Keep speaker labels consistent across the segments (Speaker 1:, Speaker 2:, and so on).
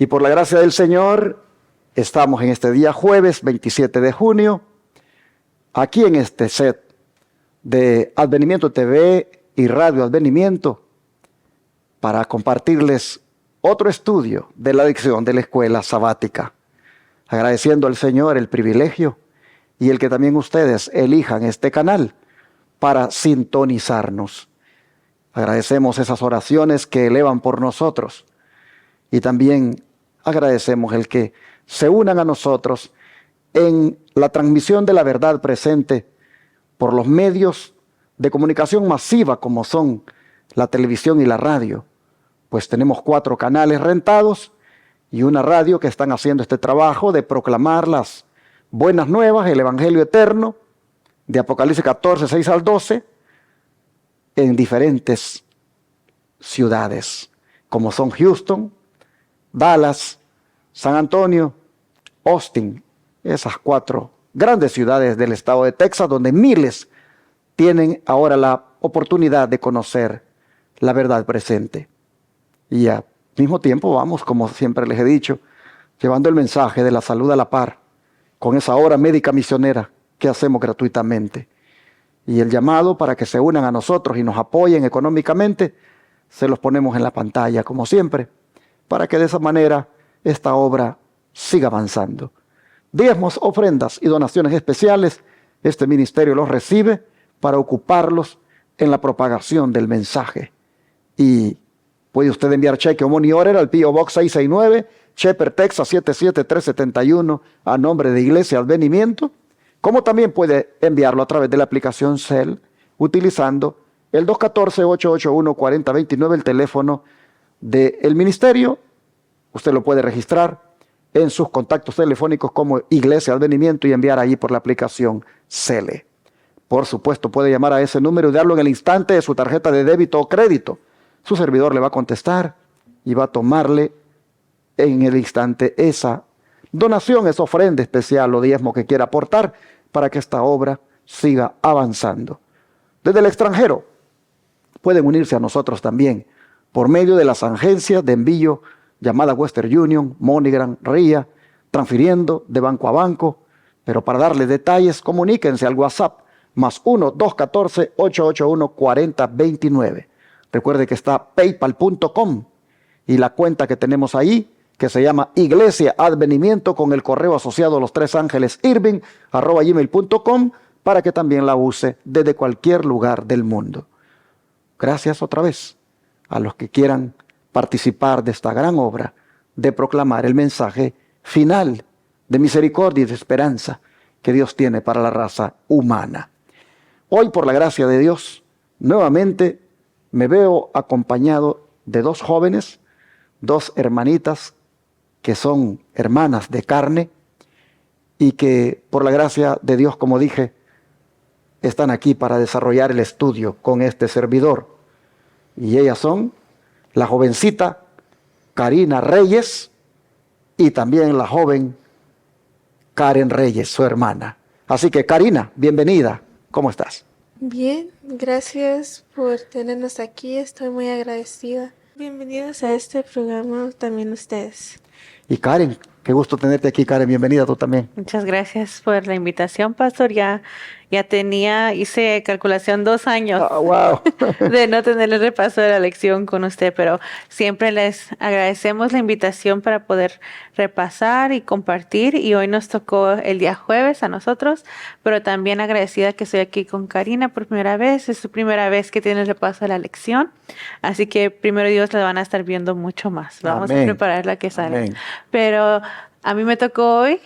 Speaker 1: Y por la gracia del Señor, estamos en este día jueves 27 de junio, aquí en este set de Advenimiento TV y Radio Advenimiento, para compartirles otro estudio de la lección de la escuela sabática, agradeciendo al Señor el privilegio y el que también ustedes elijan este canal para sintonizarnos. Agradecemos esas oraciones que elevan por nosotros y también agradecemos el que se unan a nosotros en la transmisión de la verdad presente por los medios de comunicación masiva como son la televisión y la radio. Pues tenemos 4 canales rentados y una radio que están haciendo este trabajo de proclamar las buenas nuevas, el Evangelio eterno, de Apocalipsis 14, 6 al 12, en diferentes ciudades, como son Houston, Dallas, San Antonio, Austin, esas 4 grandes ciudades del estado de Texas, donde miles tienen ahora la oportunidad de conocer la verdad presente. Y al mismo tiempo vamos, como siempre les he dicho, llevando el mensaje de la salud a la par, con esa obra médica misionera que hacemos gratuitamente. Y el llamado para que se unan a nosotros y nos apoyen económicamente, se los ponemos en la pantalla, como siempre, para que de esa manera esta obra siga avanzando. Diezmos, ofrendas y donaciones especiales, este ministerio los recibe para ocuparlos en la propagación del mensaje. Y puede usted enviar cheque o money order al P.O. Box 669, Shepherd, Texas 77371, a nombre de Iglesia Advenimiento, como también puede enviarlo a través de la aplicación Cell, utilizando el 214-881-4029, el teléfono del ministerio. Usted lo puede registrar en sus contactos telefónicos como Iglesia Advenimiento y enviar ahí por la aplicación Cele. Por supuesto, puede llamar a ese número y darlo en el instante de su tarjeta de débito o crédito. Su servidor le va a contestar y va a tomarle en el instante esa donación, esa ofrenda especial o diezmo que quiera aportar para que esta obra siga avanzando. Desde el extranjero pueden unirse a nosotros también por medio de las agencias de envío llamada Western Union, MoneyGram, RIA, transfiriendo de banco a banco. Pero para darles detalles, comuníquense al WhatsApp más 1-214-881-4029. Recuerde que está paypal.com y la cuenta que tenemos ahí, que se llama Iglesia Advenimiento, con el correo asociado a los 3 ángeles Irving, @gmail.com, para que también la use desde cualquier lugar del mundo. Gracias otra vez a los que quieran participar de esta gran obra de proclamar el mensaje final de misericordia y de esperanza que Dios tiene para la raza humana. Hoy, por la gracia de Dios, nuevamente me veo acompañado de 2 jóvenes, 2 hermanitas que son hermanas de carne y que por la gracia de Dios, como dije, están aquí para desarrollar el estudio con este servidor. Y ellas son la jovencita Karina Reyes y también la joven Karen Reyes, su hermana. Así que Karina, bienvenida. ¿Cómo estás?
Speaker 2: Bien, gracias por tenernos aquí, estoy muy agradecida. Bienvenidos a este programa también ustedes.
Speaker 1: Y Karen, qué gusto tenerte aquí, Karen, bienvenida tú también.
Speaker 3: Muchas gracias por la invitación, pastor. Hice calculación 2 años
Speaker 1: Wow.
Speaker 3: de no tener el repaso de la lección con usted, pero siempre les agradecemos la invitación para poder repasar y compartir, y hoy nos tocó el día jueves a nosotros, pero también agradecida que estoy aquí con Karina por primera vez. Es su primera vez que tiene el repaso de la lección, así que primero Dios la van a estar viendo mucho más. Vamos a preparar la que sale.
Speaker 1: Amén.
Speaker 3: Pero a mí me tocó hoy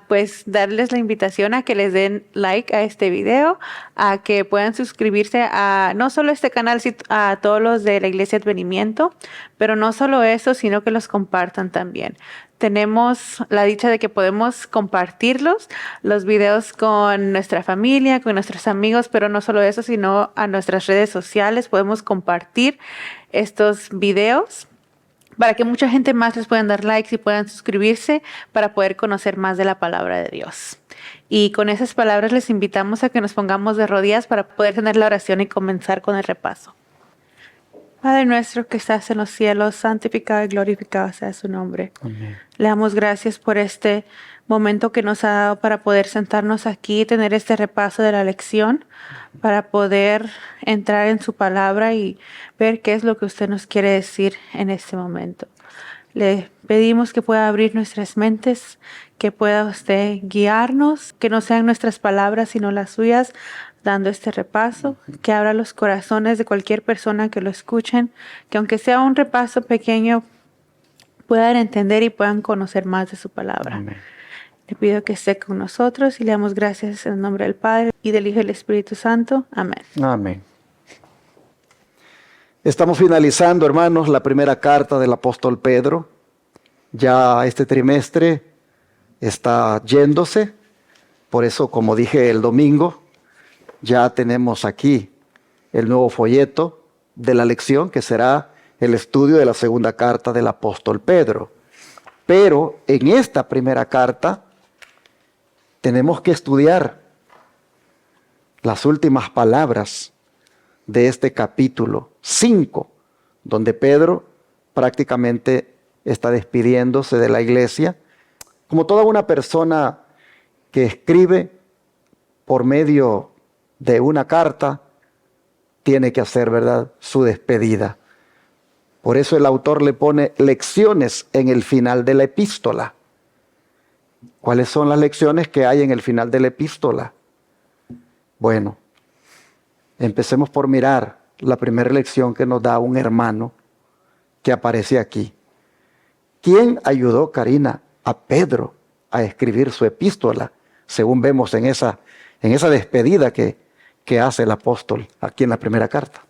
Speaker 3: pues darles la invitación a que les den like a este video, a que puedan suscribirse a no solo este canal, sino a todos los de la Iglesia Advenimiento, pero no solo eso, sino que los compartan también. Tenemos la dicha de que podemos compartirlos, los videos, con nuestra familia, con nuestros amigos, pero no solo eso, sino a nuestras redes sociales. Podemos compartir estos videos para que mucha gente más les puedan dar likes y puedan suscribirse para poder conocer más de la palabra de Dios. Y con esas palabras les invitamos a que nos pongamos de rodillas para poder tener la oración y comenzar con el repaso. Padre nuestro que estás en los cielos, santificado y glorificado sea su nombre.
Speaker 1: Amén.
Speaker 3: Le damos gracias por este momento que nos ha dado para poder sentarnos aquí, tener este repaso de la lección, para poder entrar en su palabra y ver qué es lo que usted nos quiere decir en este momento. Le pedimos que pueda abrir nuestras mentes, que pueda usted guiarnos, que no sean nuestras palabras sino las suyas, dando este repaso, que abra los corazones de cualquier persona que lo escuchen, que aunque sea un repaso pequeño, puedan entender y puedan conocer más de su palabra.
Speaker 1: Amén.
Speaker 3: Le pido que esté con nosotros y le damos gracias en el nombre del Padre y del Hijo y del Espíritu Santo. Amén.
Speaker 1: Amén. Estamos finalizando, hermanos, la primera carta del apóstol Pedro. Ya este trimestre está yéndose. Por eso, como dije el domingo, ya tenemos aquí el nuevo folleto de la lección, que será el estudio de la segunda carta del apóstol Pedro. Pero en esta primera carta tenemos que estudiar las últimas palabras de este capítulo 5, donde Pedro prácticamente está despidiéndose de la iglesia, como toda una persona que escribe por medio de una carta, tiene que hacer, ¿verdad?, su despedida. Por eso el autor le pone lecciones en el final de la epístola. ¿Cuáles son las lecciones que hay en el final de la epístola? Bueno, empecemos por mirar la primera lección que nos da un hermano que aparece aquí. ¿Quién ayudó, Karina, a Pedro a escribir su epístola? Según vemos en esa despedida que hace el apóstol aquí en la primera carta.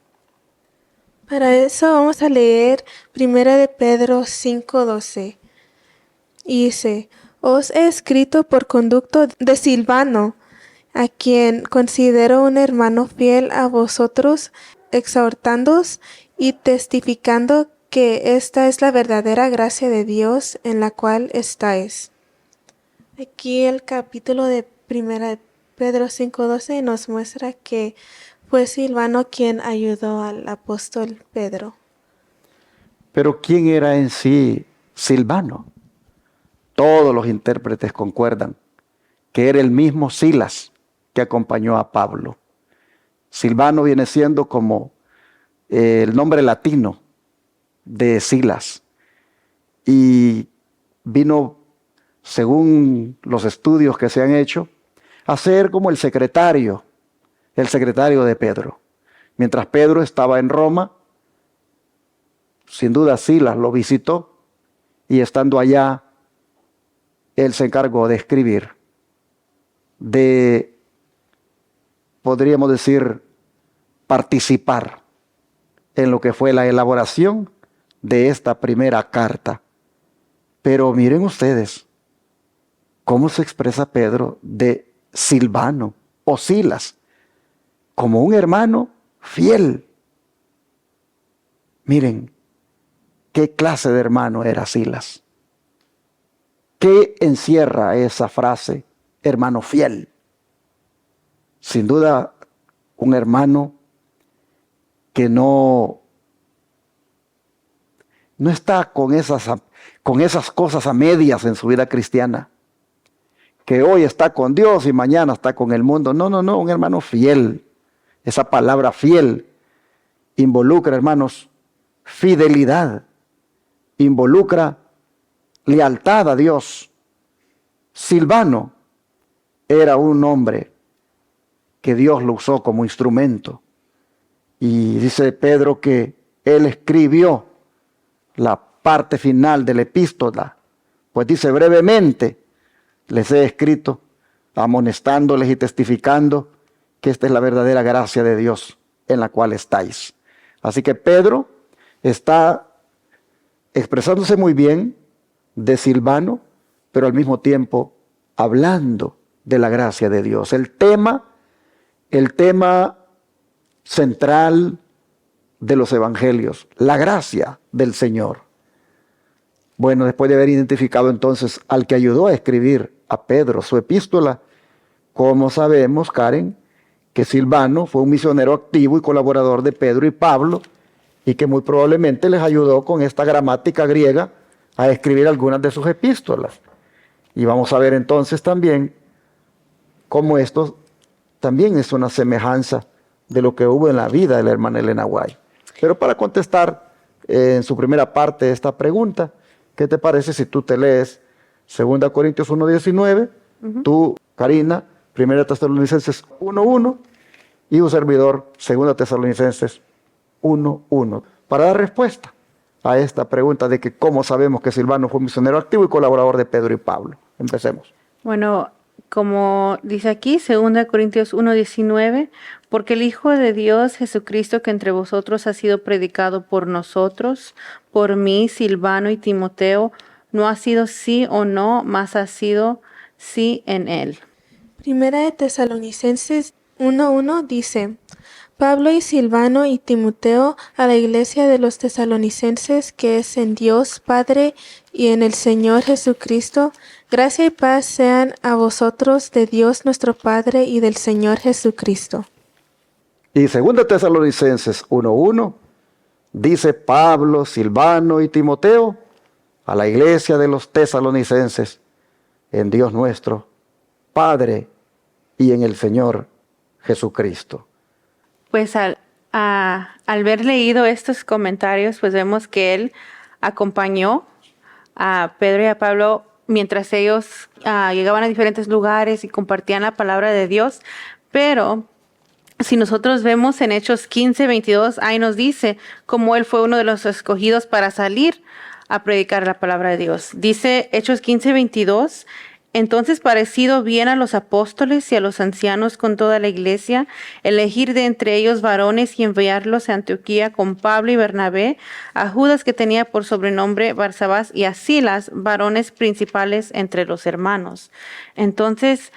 Speaker 2: Para eso vamos a leer 1 de Pedro 5:12. Y dice: Os he escrito por conducto de Silvano, a quien considero un hermano fiel a vosotros, exhortándoos y testificando que esta es la verdadera gracia de Dios en la cual estáis. Aquí el capítulo de 1 de Pedro 5:12 nos muestra que fue Silvano quien ayudó al apóstol Pedro.
Speaker 1: Pero ¿quién era en sí Silvano? Todos los intérpretes concuerdan que era el mismo Silas que acompañó a Pablo. Silvano viene siendo como el nombre latino de Silas. Y vino, según los estudios que se han hecho, a ser como el secretario de Pedro. Mientras Pedro estaba en Roma, sin duda Silas lo visitó y estando allá, él se encargó de escribir, podríamos decir, participar en lo que fue la elaboración de esta primera carta. Pero miren ustedes cómo se expresa Pedro de Silvano o Silas, como un hermano fiel. Miren, ¿qué clase de hermano era Silas? ¿Qué encierra esa frase, hermano fiel? Sin duda, un hermano que no está con esas cosas a medias en su vida cristiana, que hoy está con Dios y mañana está con el mundo. No, un hermano fiel. Esa palabra fiel involucra, hermanos, fidelidad, involucra lealtad a Dios. Silvano era un hombre que Dios lo usó como instrumento. Y dice Pedro que él escribió la parte final de la epístola, pues dice: brevemente les he escrito, amonestándoles y testificando que esta es la verdadera gracia de Dios en la cual estáis. Así que Pedro está expresándose muy bien de Silvano, pero al mismo tiempo hablando de la gracia de Dios. El tema central de los evangelios, la gracia del Señor. Bueno, después de haber identificado entonces al que ayudó a escribir a Pedro su epístola, como sabemos, Karen, que Silvano fue un misionero activo y colaborador de Pedro y Pablo y que muy probablemente les ayudó con esta gramática griega a escribir algunas de sus epístolas. Y vamos a ver entonces también cómo esto también es una semejanza de lo que hubo en la vida de la hermana Elena White. Pero para contestar en su primera parte de esta pregunta, ¿qué te parece si tú te lees 2 Corintios 1:19, tú, Karina, 1 Tesalonicenses 1:1 y un servidor, 2 Tesalonicenses 1:1, para dar respuesta a esta pregunta de que cómo sabemos que Silvano fue misionero activo y colaborador de Pedro y Pablo? Empecemos.
Speaker 3: Bueno, como dice aquí, 2 Corintios 1:19, porque el Hijo de Dios, Jesucristo, que entre vosotros ha sido predicado por nosotros, por mí, Silvano y Timoteo, no ha sido sí o no, mas ha sido sí en él.
Speaker 2: Primera de Tesalonicenses 1:1 dice: Pablo y Silvano y Timoteo a la iglesia de los tesalonicenses que es en Dios Padre y en el Señor Jesucristo, gracia y paz sean a vosotros de Dios nuestro Padre y del Señor Jesucristo.
Speaker 1: Y 2 Tesalonicenses 1:1 dice: Pablo, Silvano y Timoteo a la iglesia de los tesalonicenses en Dios nuestro Padre y en el Señor Jesucristo.
Speaker 3: Pues al haber leído estos comentarios, pues vemos que él acompañó a Pedro y a Pablo mientras ellos llegaban a diferentes lugares y compartían la palabra de Dios. Pero si nosotros vemos en Hechos 15:22, ahí nos dice cómo él fue uno de los escogidos para salir a predicar la palabra de Dios. Dice Hechos 15:22, entonces parecido bien a los apóstoles y a los ancianos con toda la iglesia, elegir de entre ellos varones y enviarlos a Antioquía con Pablo y Bernabé, a Judas que tenía por sobrenombre Barsabás y a Silas, varones principales entre los hermanos. Entonces,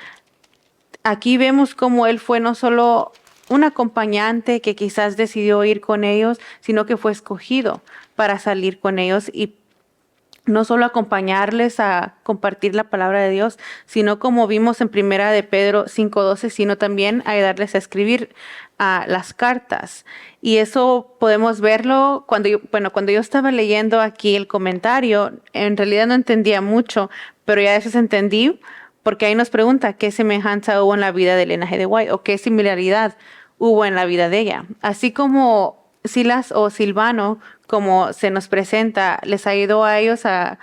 Speaker 3: aquí vemos cómo él fue no solo un acompañante que quizás decidió ir con ellos, sino que fue escogido para salir con ellos y no solo acompañarles a compartir la palabra de Dios, sino como vimos en Primera de Pedro 5:12, sino también ayudarles a escribir las cartas. Y eso podemos verlo cuando yo estaba leyendo aquí el comentario, en realidad no entendía mucho, pero ya eso entendí, porque ahí nos pregunta qué semejanza hubo en la vida de Elena G. White o qué similaridad hubo en la vida de ella. Así como Silas o Silvano, como se nos presenta, les ayudó a ellos a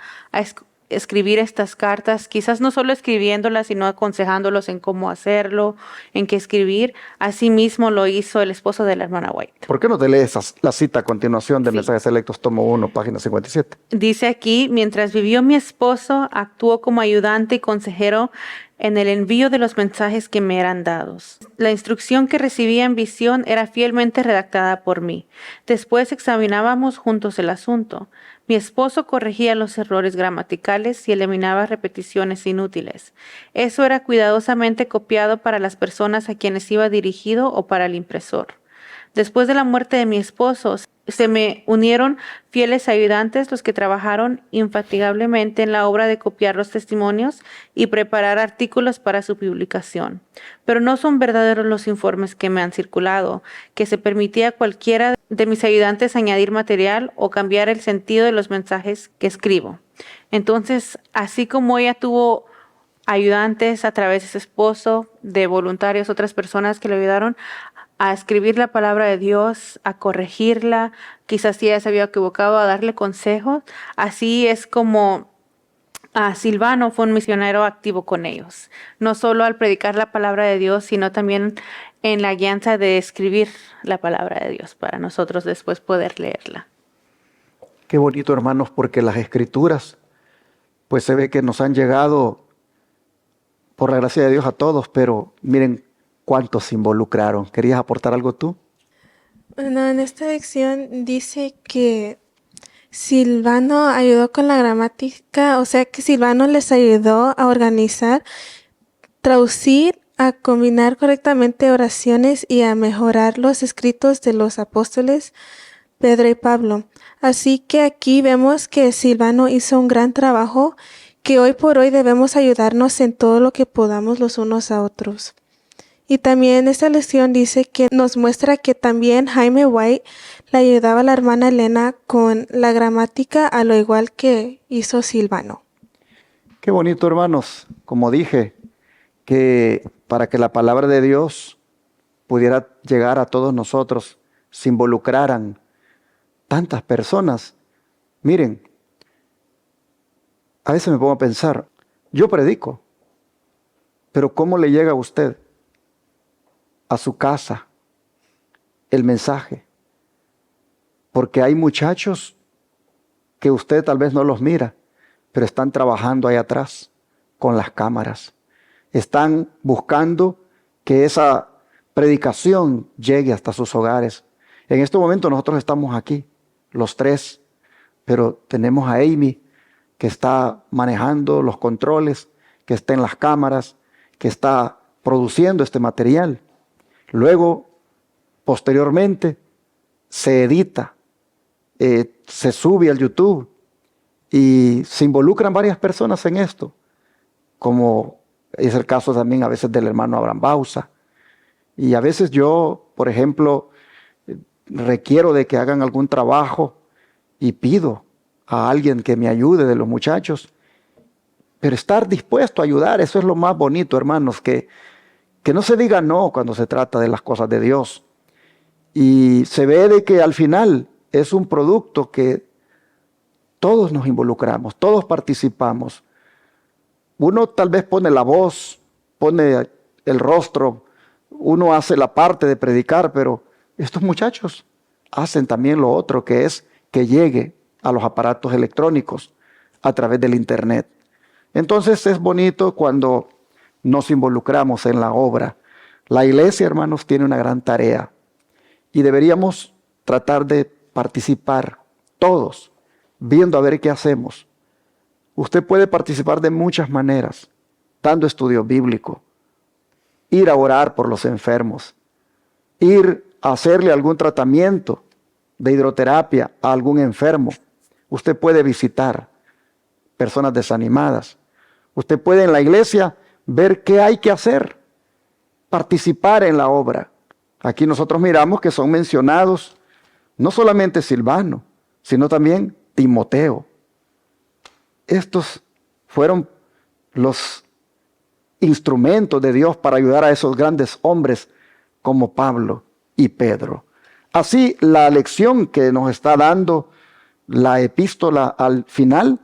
Speaker 3: escribir estas cartas, quizás no solo escribiéndolas, sino aconsejándolos en cómo hacerlo, en qué escribir. Asimismo lo hizo el esposo de la hermana White.
Speaker 1: ¿Por qué no te lees la cita a continuación de
Speaker 3: Sí.
Speaker 1: Mensajes Selectos, tomo 1, página 57?
Speaker 3: Dice aquí, mientras vivió mi esposo, actuó como ayudante y consejero en el envío de los mensajes que me eran dados. La instrucción que recibía en visión era fielmente redactada por mí. Después examinábamos juntos el asunto. Mi esposo corregía los errores gramaticales y eliminaba repeticiones inútiles. Eso era cuidadosamente copiado para las personas a quienes iba dirigido o para el impresor. Después de la muerte de mi esposo, se me unieron fieles ayudantes, los que trabajaron infatigablemente en la obra de copiar los testimonios y preparar artículos para su publicación. Pero no son verdaderos los informes que me han circulado, que se permitía a cualquiera de mis ayudantes añadir material o cambiar el sentido de los mensajes que escribo. Entonces, así como ella tuvo ayudantes a través de su esposo, de voluntarios, otras personas que le ayudaron a escribir la palabra de Dios, a corregirla, quizás si ella se había equivocado, a darle consejos. Así es como Silvano fue un misionero activo con ellos, no solo al predicar la palabra de Dios, sino también en la guianza de escribir la palabra de Dios para nosotros después poder leerla.
Speaker 1: Qué bonito, hermanos, porque las escrituras, pues se ve que nos han llegado por la gracia de Dios a todos, pero miren cuántos se involucraron. ¿Querías aportar algo tú?
Speaker 2: Bueno, en esta lección dice que Silvano ayudó con la gramática, o sea que Silvano les ayudó a organizar, traducir, a combinar correctamente oraciones y a mejorar los escritos de los apóstoles Pedro y Pablo. Así que aquí vemos que Silvano hizo un gran trabajo, que hoy por hoy debemos ayudarnos en todo lo que podamos los unos a otros. Y también esta lección dice que nos muestra que también Jaime White le ayudaba a la hermana Elena con la gramática a lo igual que hizo Silvano.
Speaker 1: Qué bonito, hermanos. Como dije, que para que la palabra de Dios pudiera llegar a todos nosotros, se involucraran tantas personas. Miren, a veces me pongo a pensar, yo predico, pero ¿cómo le llega a usted, a su casa, el mensaje? Porque hay muchachos que usted tal vez no los mira, pero están trabajando ahí atrás con las cámaras. Están buscando que esa predicación llegue hasta sus hogares. En este momento nosotros estamos aquí, los tres, pero tenemos a Amy que está manejando los controles, que está en las cámaras, que está produciendo este material. Luego, posteriormente, se edita, se sube al YouTube y se involucran varias personas en esto, como es el caso también a veces del hermano Abraham Bausa. Y a veces yo, por ejemplo, requiero de que hagan algún trabajo y pido a alguien que me ayude de los muchachos. Pero estar dispuesto a ayudar, eso es lo más bonito, hermanos, que no se diga no cuando se trata de las cosas de Dios. Y se ve de que al final es un producto que todos nos involucramos, todos participamos. Uno tal vez pone la voz, pone el rostro, uno hace la parte de predicar, pero estos muchachos hacen también lo otro, que es que llegue a los aparatos electrónicos a través del internet. Entonces es bonito cuando nos involucramos en la obra. La iglesia, hermanos, tiene una gran tarea y deberíamos tratar de participar todos, viendo a ver qué hacemos. Usted puede participar de muchas maneras, dando estudio bíblico, ir a orar por los enfermos, ir a hacerle algún tratamiento de hidroterapia a algún enfermo. Usted puede visitar personas desanimadas. Usted puede en la iglesia ver qué hay que hacer, participar en la obra. Aquí nosotros miramos que son mencionados no solamente Silvano, sino también Timoteo. Estos fueron los instrumentos de Dios para ayudar a esos grandes hombres como Pablo y Pedro. Así, la lección que nos está dando la epístola al final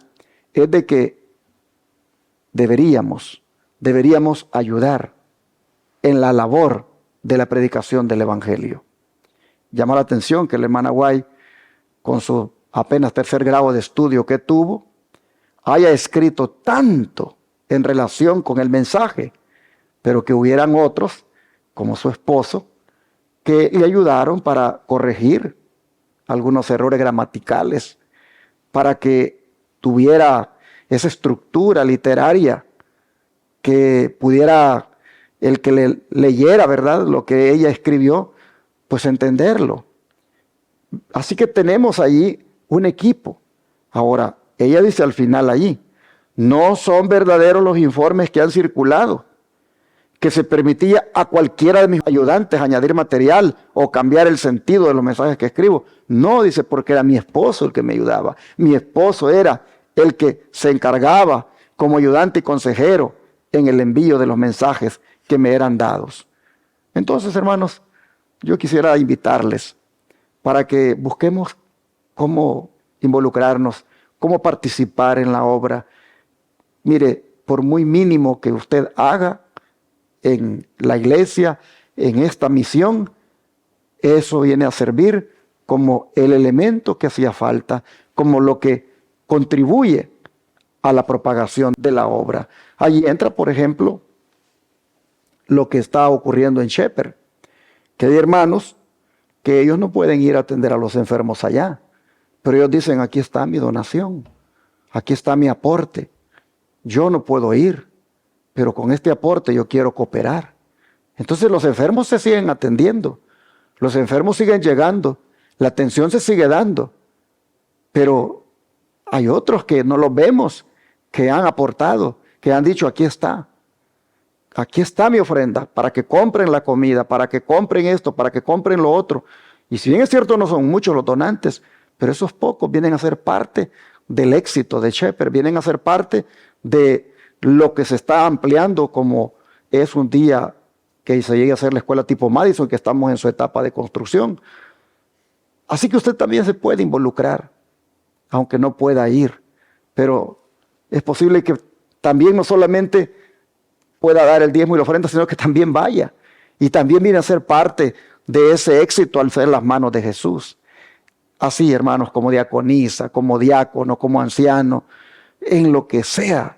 Speaker 1: es de que deberíamos ayudar en la labor de la predicación del Evangelio. Llama la atención que la hermana White, con su apenas 3er grado de estudio que tuvo, haya escrito tanto en relación con el mensaje, pero que hubieran otros, como su esposo, que le ayudaron para corregir algunos errores gramaticales, para que tuviera esa estructura literaria, que pudiera el que le leyera, ¿verdad?, lo que ella escribió, pues entenderlo. Así que tenemos allí un equipo. Ahora, ella dice al final allí, no son verdaderos los informes que han circulado, que se permitía a cualquiera de mis ayudantes añadir material o cambiar el sentido de los mensajes que escribo. No, dice, porque era mi esposo el que me ayudaba. Mi esposo era el que se encargaba como ayudante y consejero en el envío de los mensajes que me eran dados. Entonces, hermanos, yo quisiera invitarles para que busquemos cómo involucrarnos, cómo participar en la obra. Mire, por muy mínimo que usted haga en la iglesia, en esta misión, eso viene a servir como el elemento que hacía falta, como lo que contribuye a la propagación de la obra. Allí entra, por ejemplo, lo que está ocurriendo en Shepherd, que hay hermanos que ellos no pueden ir a atender a los enfermos allá, pero ellos dicen, aquí está mi donación, aquí está mi aporte, yo no puedo ir, pero con este aporte yo quiero cooperar. Entonces los enfermos se siguen atendiendo, los enfermos siguen llegando, la atención se sigue dando, pero hay otros que no los vemos, que han aportado, que han dicho, aquí está. aquí está mi ofrenda, para que compren la comida, para que compren esto, para que compren lo otro. Y si bien es cierto, no son muchos los donantes, pero esos pocos vienen a ser parte del éxito de Shepherd, vienen a ser parte de lo que se está ampliando, como es un día que se llegue a hacer la escuela tipo Madison, que estamos en su etapa de construcción. Así que usted también se puede involucrar, aunque no pueda ir, pero es posible que también no solamente pueda dar el diezmo y la ofrenda, sino que también vaya y también viene a ser parte de ese éxito al ser las manos de Jesús. Así, hermanos, como diaconisa, como diácono, como anciano, en lo que sea,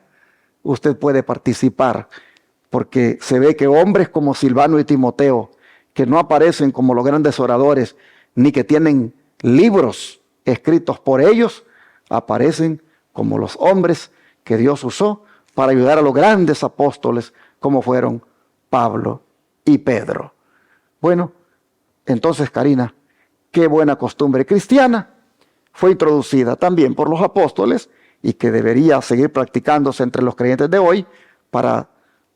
Speaker 1: usted puede participar, porque se ve que hombres como Silvano y Timoteo, que no aparecen como los grandes oradores, ni que tienen libros escritos por ellos, aparecen como los hombres que Dios usó para ayudar a los grandes apóstoles, como fueron Pablo y Pedro. Bueno, entonces, Karina, qué buena costumbre cristiana fue introducida también por los apóstoles y que debería seguir practicándose entre los creyentes de hoy para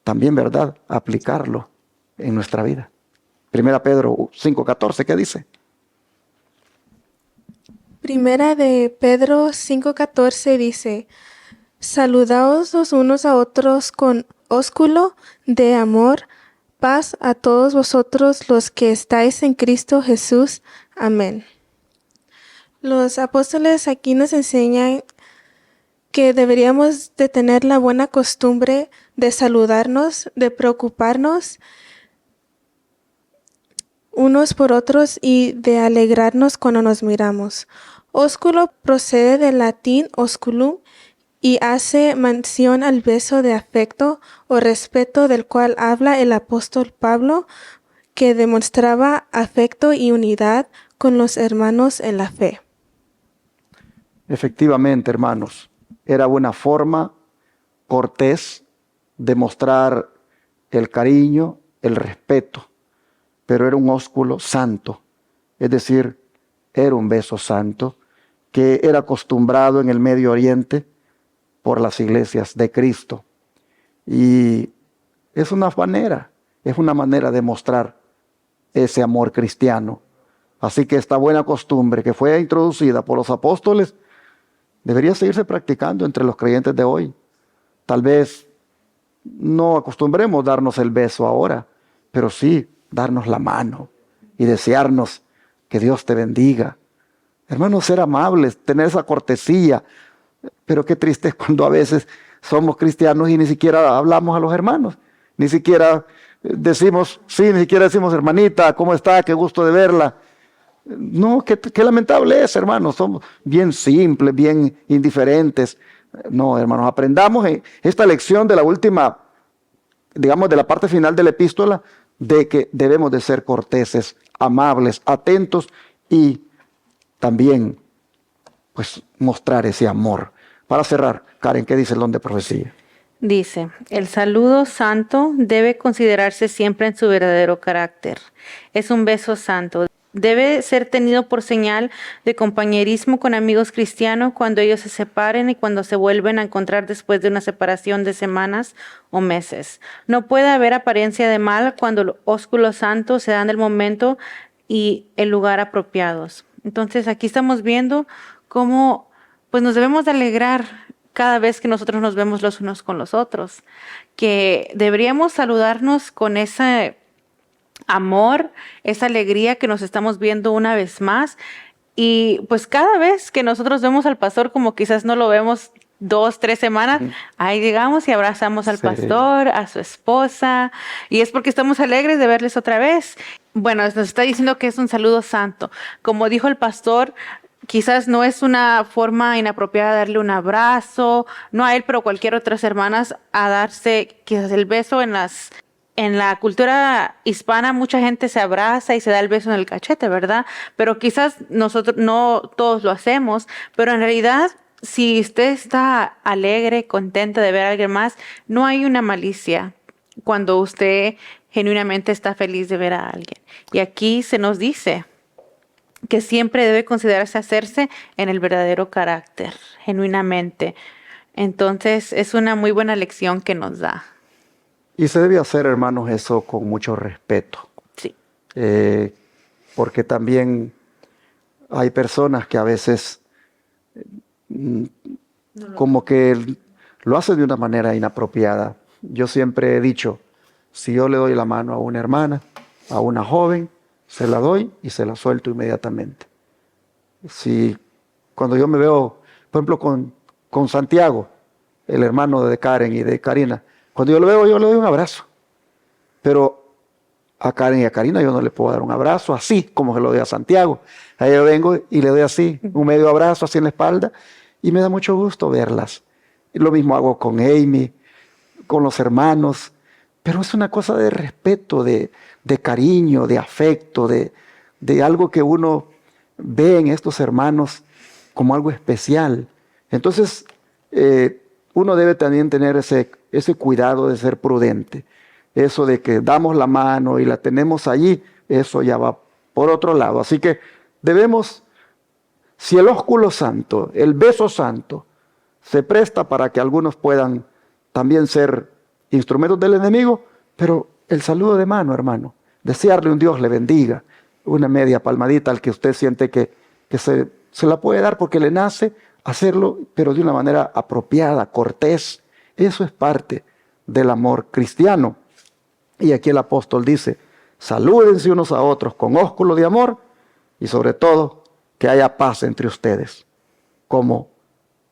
Speaker 1: también, ¿verdad?, aplicarlo en nuestra vida. Primera Pedro 5:14, ¿qué dice?
Speaker 2: Primera de Pedro 5:14 dice: Saludaos los unos a otros con ósculo de amor, paz a todos vosotros los que estáis en Cristo Jesús. Amén. Los apóstoles aquí nos enseñan que deberíamos de tener la buena costumbre de saludarnos, de preocuparnos unos por otros y de alegrarnos cuando nos miramos. Ósculo procede del latín osculum y hace mención al beso de afecto o respeto del cual habla el apóstol Pablo, que demostraba afecto y unidad con los hermanos en la fe.
Speaker 1: Efectivamente, hermanos, era una forma cortés de mostrar el cariño, el respeto, pero era un ósculo santo, es decir, era un beso santo que era acostumbrado en el Medio Oriente por las iglesias de Cristo. Y es una manera de mostrar ese amor cristiano. Así que esta buena costumbre que fue introducida por los apóstoles debería seguirse practicando entre los creyentes de hoy. Tal vez no acostumbremos darnos el beso ahora, pero sí darnos la mano y desearnos que Dios te bendiga. Hermanos, ser amables, tener esa cortesía. Pero qué triste es cuando a veces somos cristianos y ni siquiera hablamos a los hermanos. Ni siquiera decimos, ni siquiera decimos, hermanita, ¿cómo está? Qué gusto de verla. No, qué lamentable es, hermanos. Somos bien simples, bien indiferentes. No, hermanos, aprendamos esta lección de la última, digamos, de la parte final de la epístola, de que debemos de ser corteses, amables, atentos y también, pues, mostrar ese amor. Para cerrar, Karen, ¿qué dice el don de profecía?
Speaker 3: Dice, el saludo santo debe considerarse siempre en su verdadero carácter. Es un beso santo. Debe ser tenido por señal de compañerismo con amigos cristianos cuando ellos se separen y cuando se vuelven a encontrar después de una separación de semanas o meses. No puede haber apariencia de mal cuando los ósculos santos se dan el momento y el lugar apropiados. Entonces aquí estamos viendo cómo pues nos debemos de alegrar cada vez que nosotros nos vemos los unos con los otros, que deberíamos saludarnos con ese amor, esa alegría que nos estamos viendo una vez más. Y pues cada vez que nosotros vemos al pastor, como quizás no lo vemos 2, 3 semanas, ahí llegamos y abrazamos al pastor, a su esposa, y es porque estamos alegres de verles otra vez. Bueno, nos está diciendo que es un saludo santo. Como dijo el pastor, quizás no es una forma inapropiada darle un abrazo, no a él, pero a cualquier otras hermanas, a darse quizás el beso en la cultura hispana mucha gente se abraza y se da el beso en el cachete, ¿verdad? Pero quizás nosotros no todos lo hacemos, pero en realidad si usted está alegre, contenta de ver a alguien más, no hay una malicia cuando usted genuinamente está feliz de ver a alguien. Y aquí se nos dice que siempre debe considerarse hacerse en el verdadero carácter, genuinamente. Entonces es una muy buena lección que nos da.
Speaker 1: Y se debe hacer, hermanos, eso con mucho respeto.
Speaker 3: Sí.
Speaker 1: Porque también hay personas que a veces como que lo hacen de una manera inapropiada. Yo siempre he dicho, si yo le doy la mano a una hermana, a una joven, se la doy y se la suelto inmediatamente. Si cuando yo me veo, por ejemplo, con Santiago, el hermano de Karen y de Karina, cuando yo lo veo, yo le doy un abrazo. Pero a Karen y a Karina yo no le puedo dar un abrazo así como se lo doy a Santiago. A ella vengo y le doy así, un medio abrazo así en la espalda, y me da mucho gusto verlas. Y lo mismo hago con Amy, con los hermanos, pero es una cosa de respeto, de cariño, de afecto, de algo que uno ve en estos hermanos como algo especial. Entonces, uno debe también tener ese cuidado de ser prudente. Eso de que damos la mano y la tenemos allí, eso ya va por otro lado. Así que debemos, si el ósculo santo, el beso santo, se presta para que algunos puedan también ser instrumentos del enemigo, pero el saludo de mano, hermano, desearle un Dios le bendiga, una media palmadita al que usted siente que se la puede dar porque le nace hacerlo, pero de una manera apropiada, cortés. Eso es parte del amor cristiano. Y aquí el apóstol dice, salúdense unos a otros con ósculo de amor y sobre todo que haya paz entre ustedes, como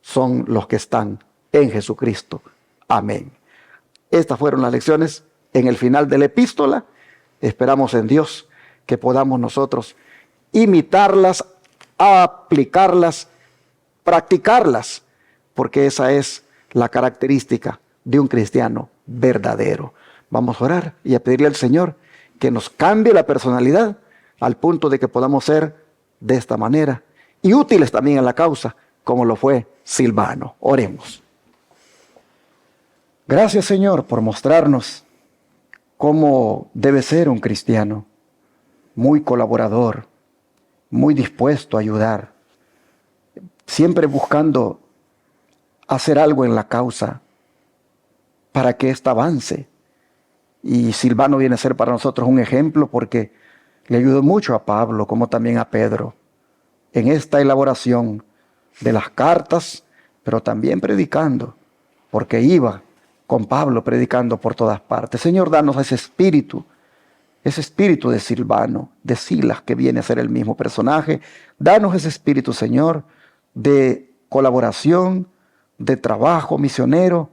Speaker 1: son los que están en Jesucristo. Amén. Estas fueron las lecciones en el final de la epístola. Esperamos en Dios que podamos nosotros imitarlas, aplicarlas, practicarlas, porque esa es la característica de un cristiano verdadero. Vamos a orar y a pedirle al Señor que nos cambie la personalidad al punto de que podamos ser de esta manera y útiles también a la causa, como lo fue Silvano. Oremos. Gracias, Señor, por mostrarnos cómo debe ser un cristiano, muy colaborador, muy dispuesto a ayudar, siempre buscando hacer algo en la causa para que ésta avance. Y Silvano viene a ser para nosotros un ejemplo porque le ayudó mucho a Pablo, como también a Pedro, en esta elaboración de las cartas, pero también predicando, porque iba con Pablo predicando por todas partes. Señor, danos ese espíritu de Silvano, de Silas, que viene a ser el mismo personaje. Danos ese espíritu, Señor, de colaboración, de trabajo misionero,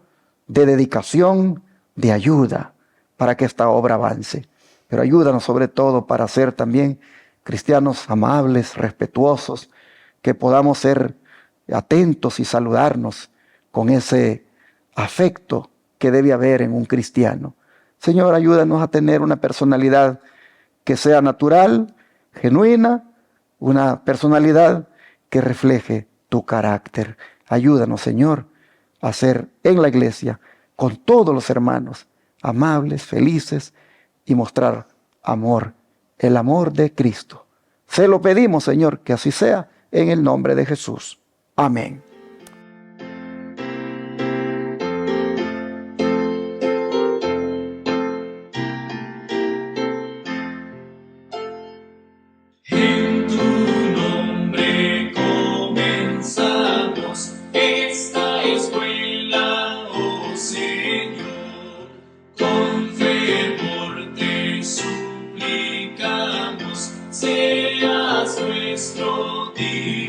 Speaker 1: de dedicación, de ayuda, para que esta obra avance. Pero ayúdanos sobre todo para ser también cristianos amables, respetuosos, que podamos ser atentos y saludarnos con ese afecto que debe haber en un cristiano. Señor, ayúdanos a tener una personalidad que sea natural, genuina, una personalidad que refleje tu carácter. Ayúdanos, Señor, a ser en la iglesia con todos los hermanos amables, felices y mostrar amor, el amor de Cristo. Se lo pedimos, Señor, que así sea en el nombre de Jesús. Amén.
Speaker 4: En tu nombre comenzamos esta escuela, oh Señor. Con fervor te suplicamos, seas nuestro Dios.